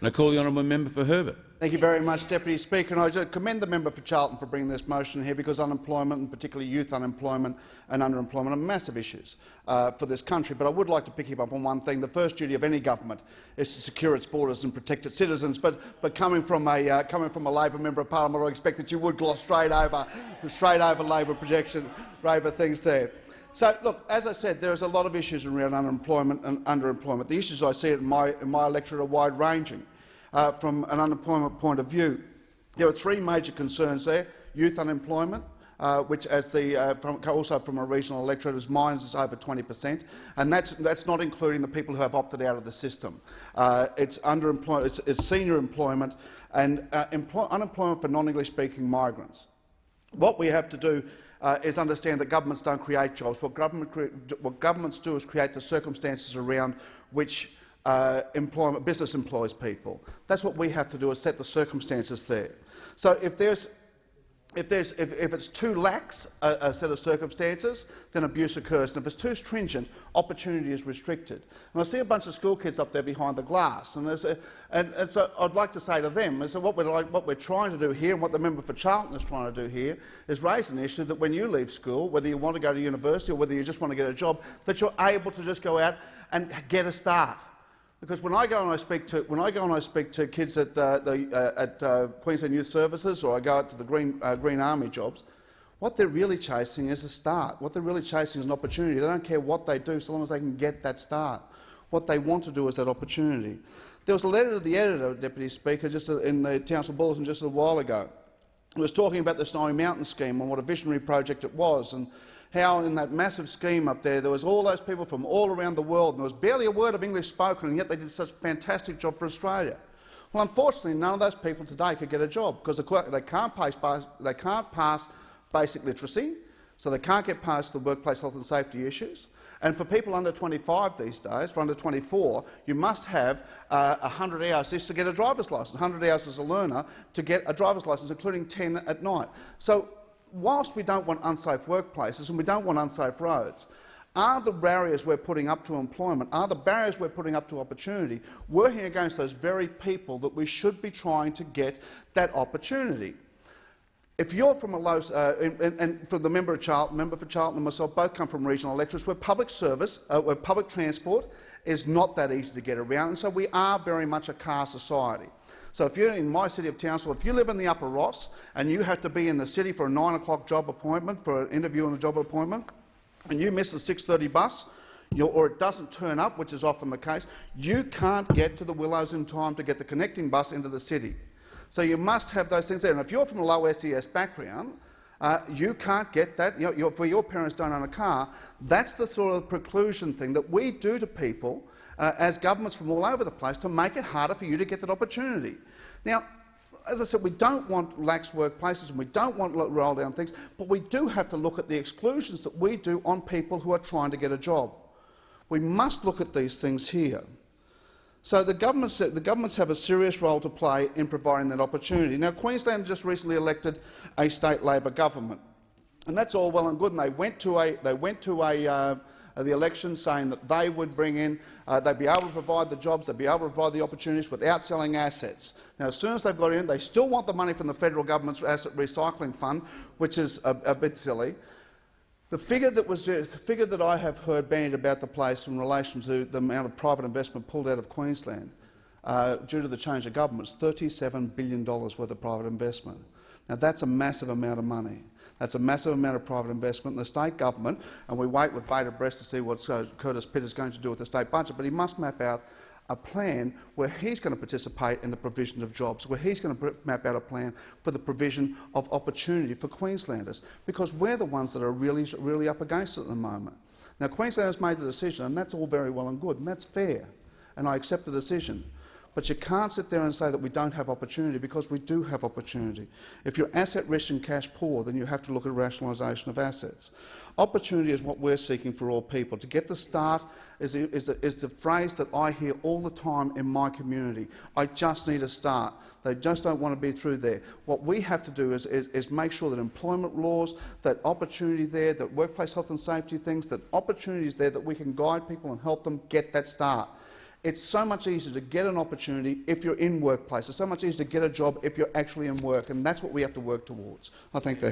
And I call the honourable member for Herbert. Thank you very much, Deputy Speaker. And I commend the member for Charlton for bringing this motion here, because unemployment, and particularly youth unemployment and underemployment, are massive issues for this country. But I would like to pick you up on one thing. The first duty of any government is to secure its borders and protect its citizens. But coming from a Labor member of Parliament, I expect that you would gloss straight over Labor projection, Labor things there. So, look, as I said, there is a lot of issues around unemployment and underemployment. The issues I see in my electorate are wide-ranging. From an unemployment point of view, there are three major concerns there: youth unemployment, which, also from a regional electorate as mine, is over 20%, and that's not including the people who have opted out of the system. It's underemployment, it's senior employment, and unemployment for non-English speaking migrants. What we have to do is understand that governments don't create jobs. What governments do is create the circumstances around which business employs people. That's what we have to do, is set the circumstances there. So if it's too lax a set of circumstances, then abuse occurs. And if it's too stringent, opportunity is restricted. And I see a bunch of school kids up there behind the glass, and so I'd like to say to them, what we're trying to do here, and what the member for Charlton is trying to do here, is raise an issue that when you leave school, whether you want to go to university or whether you just want to get a job, that you're able to just go out and get a start. Because when I go and I speak to kids at Queensland Youth Services, or I go out to the Green Army jobs, what they're really chasing is a start. What they're really chasing is an opportunity. They don't care what they do so long as they can get that start. What they want to do is that opportunity. There was a letter to the editor, Deputy Speaker, just in the Townsville Bulletin just a while ago. It was talking about the Snowy Mountain scheme and what a visionary project it was, and how in that massive scheme up there was all those people from all around the world, and there was barely a word of English spoken, and yet they did such a fantastic job for Australia. Well, unfortunately, none of those people today could get a job because they can't pass basic literacy, so they can't get past the workplace health and safety issues. And for people under 25 these days, for under 24, you must have 100 hours just to get a driver's licence, 100 hours as a learner to get a driver's licence, including 10 at night. So, whilst we don't want unsafe workplaces and we don't want unsafe roads, are the barriers we're putting up to employment, are the barriers we're putting up to opportunity, working against those very people that we should be trying to get that opportunity? If you're from a low, and for the member for Charlton and myself both come from regional electorates, where public transport is not that easy to get around, and so we are very much a car society. So if you're in my city of Townsville, if you live in the Upper Ross and you have to be in the city for a 9 o'clock job appointment, for an interview and a job appointment, and you miss the 6:30 bus, or it doesn't turn up, which is often the case, you can't get to the Willows in time to get the connecting bus into the city. So you must have those things there. And if you're from a low SES background, you can't get that. For your parents don't own a car, that's the sort of preclusion thing that we do to people as governments from all over the place to make it harder for you to get that opportunity. Now, as I said, we don't want lax workplaces and we don't want roll down things, but we do have to look at the exclusions that we do on people who are trying to get a job. We must look at these things here. So the governments have a serious role to play in providing that opportunity. Now, Queensland just recently elected a state Labor government, and that's all well and good. And they went to the election saying that they would bring in, they'd be able to provide the jobs, they'd be able to provide the opportunities without selling assets. Now, as soon as they've got in, they still want the money from the federal government's asset recycling fund, which is a bit silly. The figure that I have heard bandied about the place in relation to the amount of private investment pulled out of Queensland due to the change of government is $37 billion worth of private investment. Now, that's a massive amount of money. That's a massive amount of private investment in the state government, and we wait with bated breath to see what Curtis Pitt is going to do with the state budget, but he must map out a plan where he's going to participate in the provision of jobs, where he's going to map out a plan for the provision of opportunity for Queenslanders, because we're the ones that are really up against it at the moment. Now, Queensland has made the decision, and that's all very well and good, and that's fair, and I accept the decision. But you can't sit there and say that we don't have opportunity, because we do have opportunity. If you're asset rich and cash poor, then you have to look at rationalisation of assets. Opportunity is what we're seeking for all people. To get the start is the phrase that I hear all the time in my community. I just need a start. They just don't want to be through there. What we have to do is make sure that employment laws, that opportunity there, that workplace health and safety things, that opportunities there, that we can guide people and help them get that start. It's so much easier to get an opportunity if you're in workplace. It's so much easier to get a job if you're actually in work, and that's what we have to work towards. I thank the